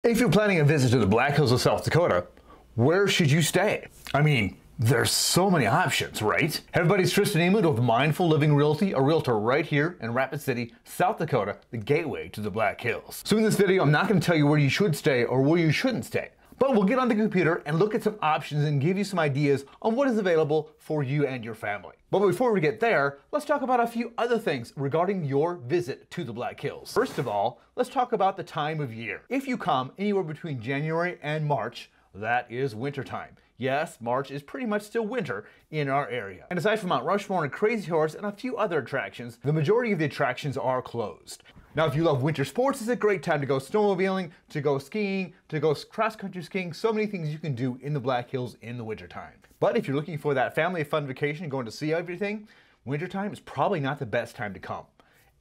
If you're planning a visit to the Black Hills of South Dakota, where should you stay? I mean, there's so many options, right? Hey everybody, it's Tristan Emond with Mindful Living Realty, a realtor right here in Rapid City, South Dakota, the gateway to the Black Hills. So in this video, I'm not going to tell you where you should stay or where you shouldn't stay, but we'll get on the computer and look at some options and give you some ideas on what is available for you and your family. But before we get there, let's talk about a few other things regarding your visit to the Black Hills. First of all, let's talk about the time of year. If you come anywhere between January and March, that is winter time. Yes, March is pretty much still winter in our area. And aside from Mount Rushmore and Crazy Horse and a few other attractions, the majority of the attractions are closed. Now, if you love winter sports, it's a great time to go snowmobiling, to go skiing, to go cross-country skiing. So many things you can do in the Black Hills in the wintertime. But if you're looking for that family fun vacation, going to see everything, wintertime is probably not the best time to come.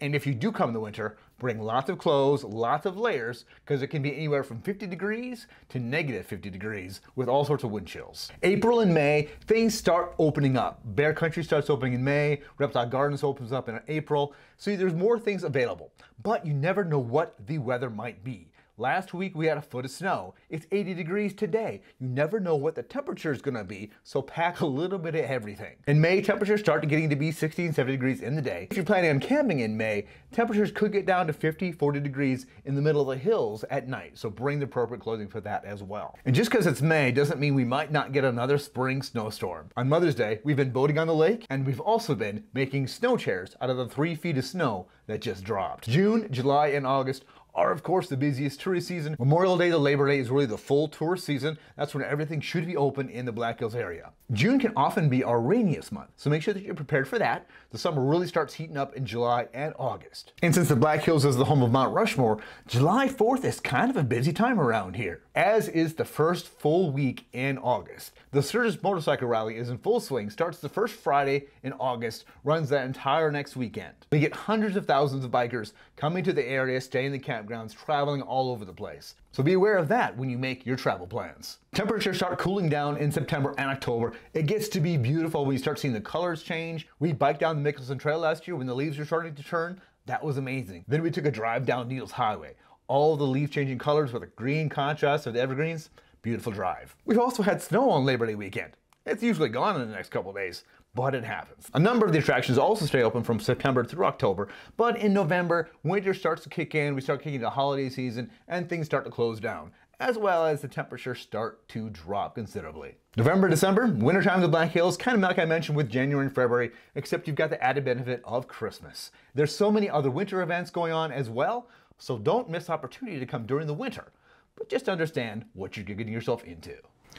And if you do come in the winter, bring lots of clothes, lots of layers, because it can be anywhere from 50 degrees to negative 50 degrees with all sorts of wind chills. April and May, things start opening up. Bear Country starts opening in May, Reptile Gardens opens up in April, so there's more things available. But you never know what the weather might be. Last week we had a foot of snow. It's 80 degrees today. You never know what the temperature is going to be, so pack a little bit of everything. In May, temperatures start getting to be 60 and 70 degrees in the day. If you're planning on camping in May, temperatures could get down to 50, 40 degrees in the middle of the hills at night, so bring the appropriate clothing for that as well. And just because it's May doesn't mean we might not get another spring snowstorm. On Mother's Day, we've been boating on the lake, and we've also been making snow chairs out of the 3 feet of snow that just dropped. June, July, and August are of course the busiest tourist season. Memorial Day to Labor Day is really the full tourist season. That's when everything should be open in the Black Hills area. June can often be our rainiest month, so make sure that you're prepared for that. The summer really starts heating up in July and August. And since the Black Hills is the home of Mount Rushmore, July 4th is kind of a busy time around here, as is the first full week in August. The Sturgis Motorcycle Rally is in full swing, starts the first Friday in August, runs that entire next weekend. We get hundreds of thousands of bikers coming to the area, staying in the campgrounds, traveling all over the place. So be aware of that when you make your travel plans. Temperatures start cooling down in September and October. It gets to be beautiful when you start seeing the colors change. We biked down the Mickelson Trail last year when the leaves were starting to turn. That was amazing. Then we took a drive down Needles Highway. All the leaf changing colors with a green contrast of the evergreens. Beautiful drive. We've also had snow on Labor Day weekend. It's usually gone in the next couple of days, but it happens. A number of the attractions also stay open from September through October, but in November, winter starts to kick in, we start kicking into holiday season, and things start to close down, as well as the temperatures start to drop considerably. November, December, wintertime in the Black Hills, kind of like I mentioned with January and February, except you've got the added benefit of Christmas. There's so many other winter events going on as well, so don't miss the opportunity to come during the winter, but just understand what you're getting yourself into.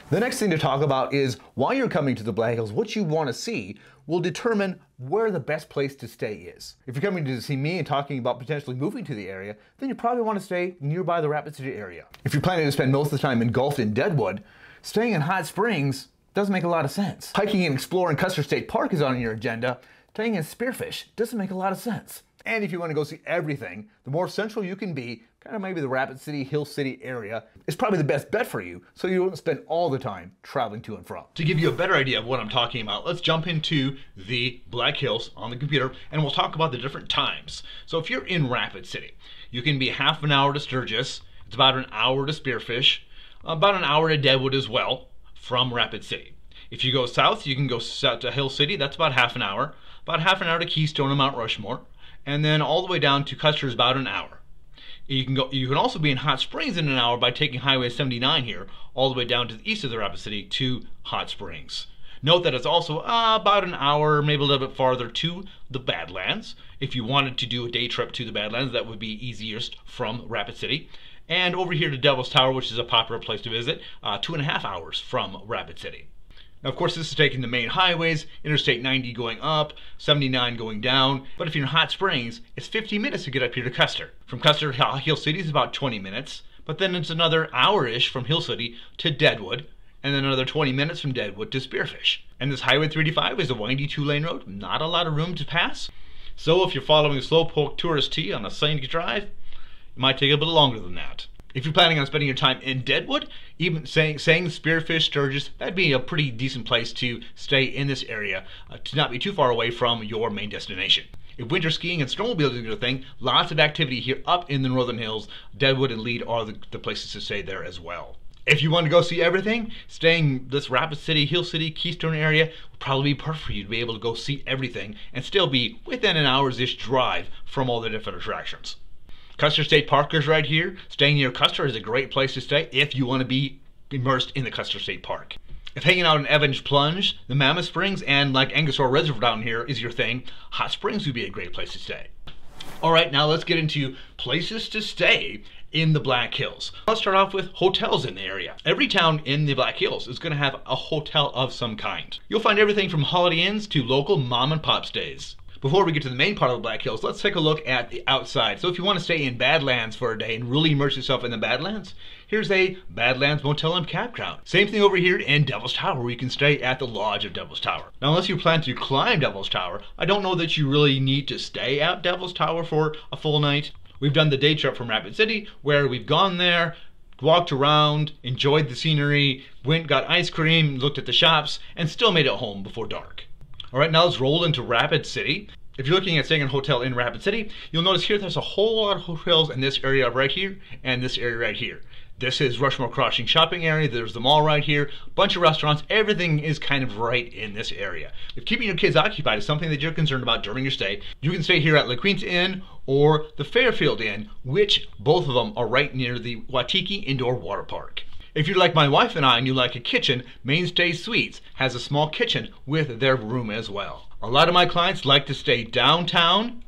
The next thing to talk about is while you're coming to the Black Hills, what you want to see will determine where the best place to stay is. If you're coming to see me and talking about potentially moving to the area, then you probably want to stay nearby the Rapid City area. If you're planning to spend most of the time engulfed in Deadwood, staying in Hot Springs doesn't make a lot of sense. Hiking and exploring Custer State Park is on your agenda. Staying in Spearfish doesn't make a lot of sense. And if you want to go see everything, the more central you can be, kind of maybe the Rapid City, Hill City area, is probably the best bet for you, so you don't spend all the time traveling to and from. To give you a better idea of what I'm talking about, let's jump into the Black Hills on the computer, and we'll talk about the different times. So if you're in Rapid City, you can be half an hour to Sturgis, it's about an hour to Spearfish, about an hour to Deadwood as well, from Rapid City. If you go south, you can go south to Hill City, that's about half an hour to Keystone and Mount Rushmore, and then all the way down to Custer is about an hour. You can also be in Hot Springs in an hour by taking Highway 79 here, all the way down to the east of the Rapid City to Hot Springs. Note that it's also about an hour, maybe a little bit farther to the Badlands. If you wanted to do a day trip to the Badlands, that would be easiest from Rapid City. And over here to Devil's Tower, which is a popular place to visit, 2.5 hours from Rapid City. Now, of course, this is taking the main highways, Interstate 90 going up, 79 going down. But if you're in Hot Springs, it's 50 minutes to get up here to Custer. From Custer to Hill City is about 20 minutes, but then it's another hour-ish from Hill City to Deadwood, and then another 20 minutes from Deadwood to Spearfish. And this Highway 385 is a windy 2-lane road, not a lot of room to pass. So if you're following a slowpoke tourist T on a scenic drive, it might take a bit longer than that. If you're planning on spending your time in Deadwood, even saying Spearfish, Sturgis, that'd be a pretty decent place to stay in this area, to not be too far away from your main destination. If winter skiing and snowmobiling is your thing, lots of activity here up in the Northern Hills. Deadwood and Lead are the places to stay there as well. If you want to go see everything, staying this Rapid City, Hill City, Keystone area will probably be perfect for you to be able to go see everything and still be within an hour's-ish drive from all the different attractions. Custer State Park is right here. Staying near Custer is a great place to stay if you want to be immersed in the Custer State Park. If hanging out in Evans Plunge, the Mammoth Springs, and like Angostura Reservoir down here is your thing, Hot Springs would be a great place to stay. Alright, now let's get into places to stay in the Black Hills. Let's start off with hotels in the area. Every town in the Black Hills is going to have a hotel of some kind. You'll find everything from Holiday Inns to local mom and pop stays. Before we get to the main part of the Black Hills, let's take a look at the outside. So if you want to stay in Badlands for a day and really immerse yourself in the Badlands, here's a Badlands Motel and Campground. Same thing over here in Devil's Tower, where you can stay at the Lodge of Devil's Tower. Now, unless you plan to climb Devil's Tower, I don't know that you really need to stay at Devil's Tower for a full night. We've done the day trip from Rapid City, where we've gone there, walked around, enjoyed the scenery, went, got ice cream, looked at the shops, and still made it home before dark. Alright, now let's roll into Rapid City. If you're looking at staying in a hotel in Rapid City, you'll notice here there's a whole lot of hotels in this area right here and this area right here. This is Rushmore Crossing shopping area. There's the mall right here, bunch of restaurants. Everything is kind of right in this area. If keeping your kids occupied is something that you're concerned about during your stay, you can stay here at La Quinta Inn or the Fairfield Inn, which both of them are right near the Waikiki Indoor Water Park. If you're like my wife and I and you like a kitchen, Mainstay Suites has a small kitchen with their room as well. A lot of my clients like to stay downtown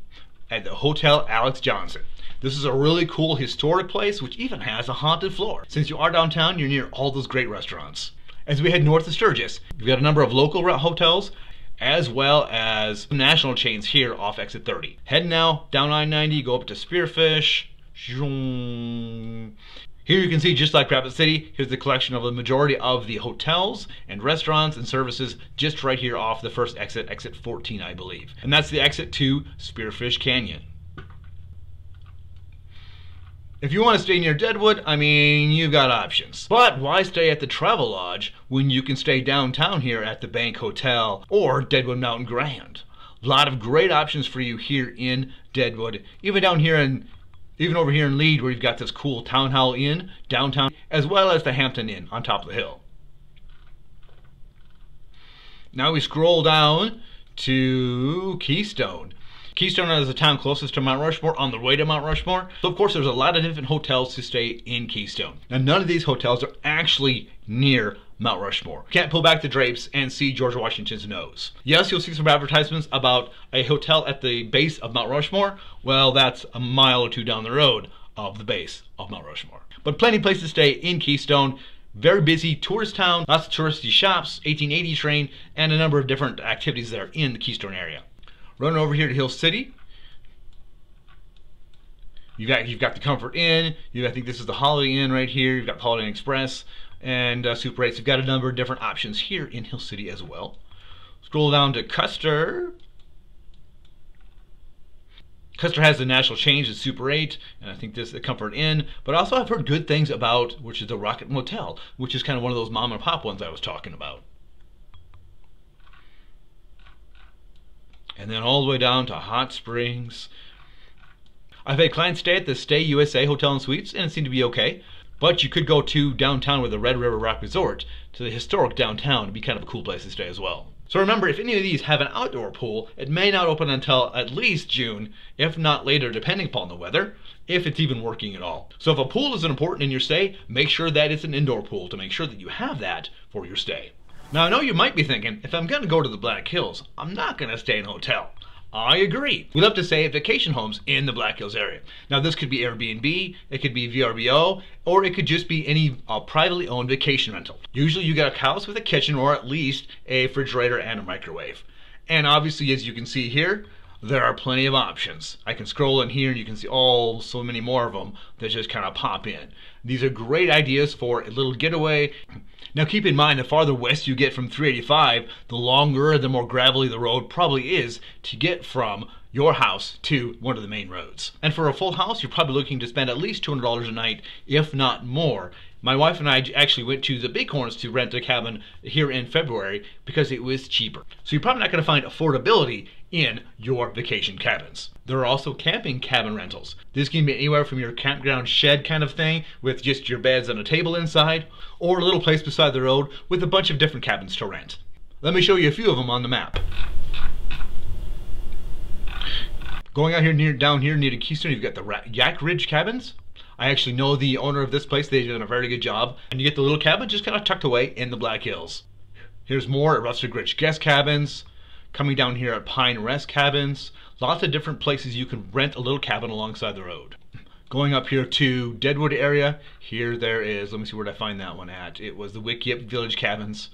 at the Hotel Alex Johnson. This is a really cool historic place which even has a haunted floor. Since you are downtown, you're near all those great restaurants. As we head north of Sturgis, we've got a number of local hotels as well as national chains here off exit 30. Head now down I-90, go up to Spearfish. Here you can see, just like Rapid City, here's the collection of the majority of the hotels and restaurants and services just right here off the first exit, exit 14, I believe. And that's the exit to Spearfish Canyon. If you want to stay near Deadwood, I mean, you've got options. But why stay at the Travel Lodge when you can stay downtown here at the Bank Hotel or Deadwood Mountain Grand? A lot of great options for you here in Deadwood, even over here in Lead, where you've got this cool Town Hall Inn downtown, as well as the Hampton Inn on top of the hill. Now we scroll down to Keystone. Keystone is the town closest to Mount Rushmore, on the way to Mount Rushmore. So of course there's a lot of different hotels to stay in Keystone. Now none of these hotels are actually near Mount Rushmore. Can't pull back the drapes and see George Washington's nose. Yes, you'll see some advertisements about a hotel at the base of Mount Rushmore. Well, that's a mile or two down the road of the base of Mount Rushmore. But plenty of places to stay in Keystone. Very busy tourist town, lots of touristy shops, 1880 train, and a number of different activities there in the Keystone area. Running over here to Hill City, you've got the Comfort Inn. I think this is the Holiday Inn right here. You've got Holiday Inn Express and Super 8s. You've got a number of different options here in Hill City as well. Scroll down to Custer. Custer has the national chains at Super 8, and I think this is the Comfort Inn. But also I've heard good things about, which is the Rocket Motel, which is kind of one of those mom and pop ones I was talking about. And then all the way down to Hot Springs. I've had clients stay at the Stay USA Hotel and Suites, and it seemed to be okay. But you could go to downtown with the Red River Rock Resort, to the historic downtown. It'd be kind of a cool place to stay as well. So remember, if any of these have an outdoor pool, it may not open until at least June, if not later, depending upon the weather, if it's even working at all. So if a pool is important in your stay, make sure that it's an indoor pool to make sure that you have that for your stay. Now I know you might be thinking, if I'm going to go to the Black Hills, I'm not going to stay in a hotel. I agree. We love to stay at vacation homes in the Black Hills area. Now this could be Airbnb, it could be VRBO, or it could just be any privately owned vacation rental. Usually you got a house with a kitchen or at least a refrigerator and a microwave. And obviously, as you can see here, there are plenty of options. I can scroll in here and you can see so many more of them that just kind of pop in. These are great ideas for a little getaway. Now keep in mind, the farther west you get from 385, the longer, the more gravelly the road probably is to get from your house to one of the main roads. And for a full house, you're probably looking to spend at least $200 a night, if not more. My wife and I actually went to the Bighorns to rent a cabin here in February because it was cheaper. So you're probably not going to find affordability in your vacation cabins. There are also camping cabin rentals. This can be anywhere from your campground shed kind of thing with just your beds and a table inside, or a little place beside the road with a bunch of different cabins to rent. Let me show you a few of them on the map. Going out here down here near the Keystone, you've got the Yak Ridge cabins. I actually know the owner of this place. They've done a very good job. And you get the little cabin just kind of tucked away in the Black Hills. Here's more at Rustic Ridge guest cabins. Coming down here at Pine Rest cabins. Lots of different places you can rent a little cabin alongside the road. Going up here to Deadwood area, here there is, let me see where did I find that one at. It was the Wickyup Village cabins.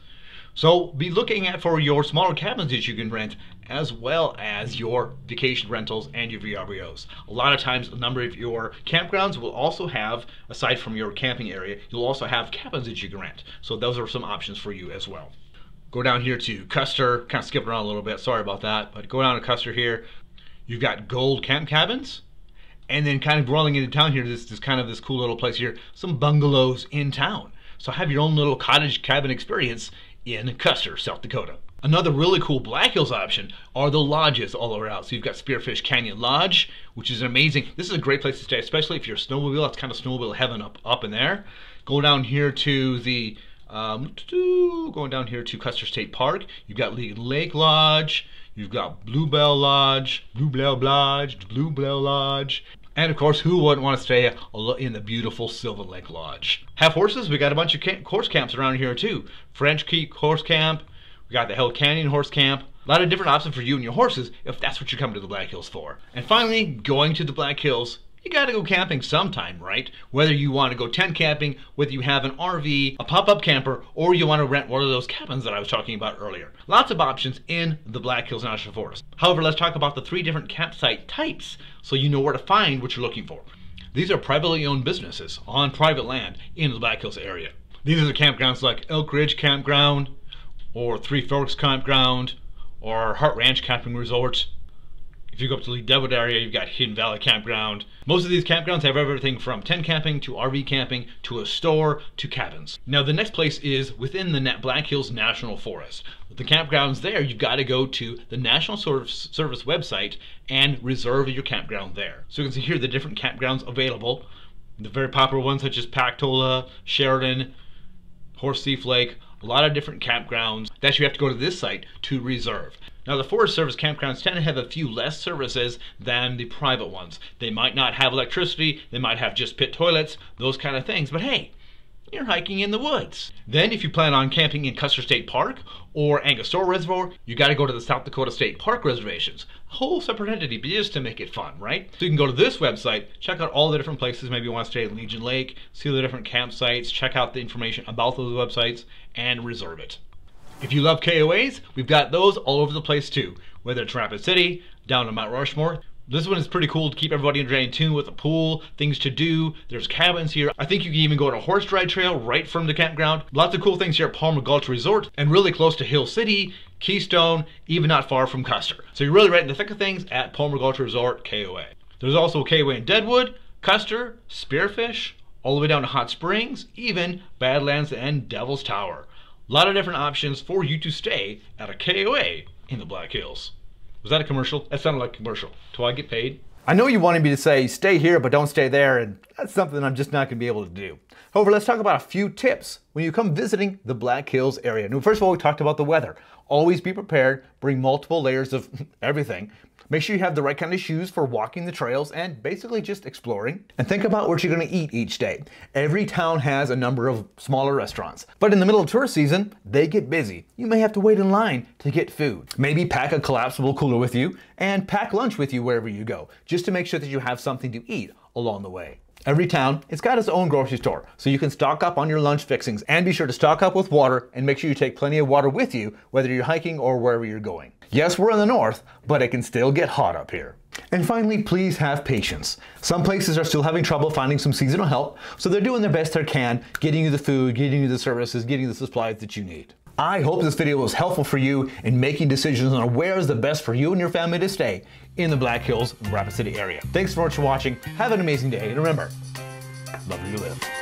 So be looking at for your smaller cabins that you can rent, as well as your vacation rentals and your VRBOs. A lot of times a number of your campgrounds will also have, aside from your camping area, you'll also have cabins that you can rent. So those are some options for you as well. Go down here to Custer, kind of skipping around a little bit, sorry about that, but go down to Custer here. You've got Gold Camp Cabins, and then kind of rolling into town here, this cool little place here, some bungalows in town. So have your own little cottage cabin experience in Custer, South Dakota. Another really cool Black Hills option are the lodges all around. So you've got Spearfish Canyon Lodge, which is amazing. This is a great place to stay, especially if you're a snowmobile. It's kind of snowmobile heaven up in there. Go down here to the going down here to Custer State Park. You've got League Lake Lodge. You've got Bluebell Lodge, and of course, who wouldn't want to stay in the beautiful Silver Lake Lodge? Have horses? We got a bunch of horse camps around here too. French Creek Horse Camp. We got the Hell Canyon Horse Camp. A lot of different options for you and your horses if that's what you're coming to the Black Hills for. And finally, going to the Black Hills, you gotta go camping sometime, right? Whether you want to go tent camping, whether you have an RV, a pop-up camper, or you want to rent one of those cabins that I was talking about earlier. Lots of options in the Black Hills National Forest. However, let's talk about the 3 different campsite types so you know where to find what you're looking for. These are privately owned businesses on private land in the Black Hills area. These are the campgrounds like Elk Ridge Campground, or Three Forks Campground, or Heart Ranch Camping Resort. If you go up to the Deadwood area, you've got Hidden Valley Campground. Most of these campgrounds have everything from tent camping to RV camping to a store to cabins. Now the next place is within the Black Hills National Forest. With the campgrounds there, you've got to go to the National Service website and reserve your campground there. So you can see here the different campgrounds available. The very popular ones such as Pactola, Sheridan, Horse Thief Lake, a lot of different campgrounds that you have to go to this site to reserve. Now the Forest Service campgrounds tend to have a few less services than the private ones. They might not have electricity, they might have just pit toilets, those kind of things, but hey, you're hiking in the woods. Then if you plan on camping in Custer State Park or Angostura Reservoir, you got to go to the South Dakota State Park reservations. A whole separate entity just to make it fun, right? So you can go to this website, check out all the different places. Maybe you want to stay at Legion Lake, see the different campsites, check out the information about those websites, and reserve it. If you love KOAs, we've got those all over the place too. Whether it's Rapid City, down to Mount Rushmore. This one is pretty cool to keep everybody in tune with a pool, things to do. There's cabins here. I think you can even go on a horse ride trail right from the campground. Lots of cool things here at Palmer Gulch Resort and really close to Hill City, Keystone, even not far from Custer. So you're really right in the thick of things at Palmer Gulch Resort, KOA. There's also KOA in Deadwood, Custer, Spearfish, all the way down to Hot Springs, even Badlands and Devil's Tower. A lot of different options for you to stay at a KOA in the Black Hills. Was that a commercial? That sounded like a commercial. Do I get paid? I know you wanted me to say stay here but don't stay there, and that's something I'm just not going to be able to do. However, let's talk about a few tips when you come visiting the Black Hills area. Now, first of all, we talked about the weather. Always be prepared, bring multiple layers of everything. Make sure you have the right kind of shoes for walking the trails and basically just exploring. And think about what you're going to eat each day. Every town has a number of smaller restaurants, but in the middle of tourist season, they get busy. You may have to wait in line to get food. Maybe pack a collapsible cooler with you and pack lunch with you wherever you go, just to make sure that you have something to eat along the way. Every town, it's got its own grocery store, so you can stock up on your lunch fixings and be sure to stock up with water and make sure you take plenty of water with you, whether you're hiking or wherever you're going. Yes, we're in the north, but it can still get hot up here. And finally, please have patience. Some places are still having trouble finding some seasonal help, so they're doing their best they can, getting you the food, getting you the services, getting you the supplies that you need. I hope this video was helpful for you in making decisions on where is the best for you and your family to stay in the Black Hills, Rapid City area. Thanks so much for watching. Have an amazing day, and remember, love where you live.